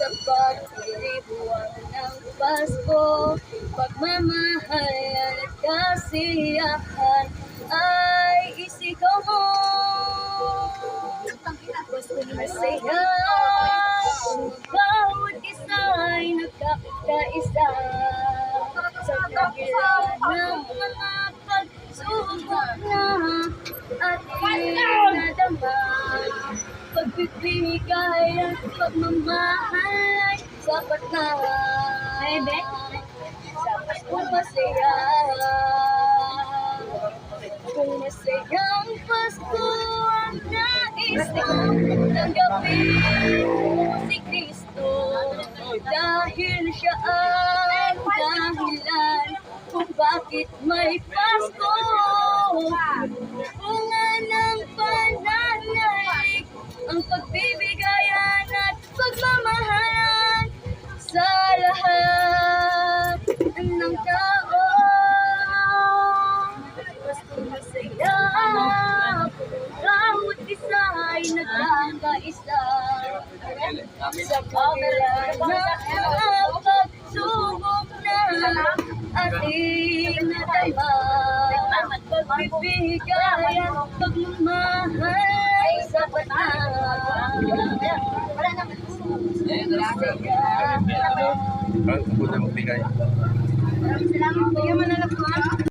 sa pagdiriwang ng Pasko. Pagmamahal at kasiyahan ay isigaw mo. Basta'y masaya, kung bawat isa ay nagkakaisa. Sa kabila ng mga pagsubok na ating nadama, pagbibigay at pagmamahal ay sapat na. Kung masaya, kung masayang Pasko ang nais kong tanggapin mo si Kristo, dahil siya ang dahilan kung bakit may Pasko. Bunga ng pananalig, ang pagbibigayan at pagmamahalan sa lahat ng tao. Pasko masaya, bawat isa ay nagkakaisa. Sa kabila ng mga pagsubok na ating nadama, pagbibigay at pagmamahal ay sapat na. Ang pupunta magbigay. Maraming salamat po.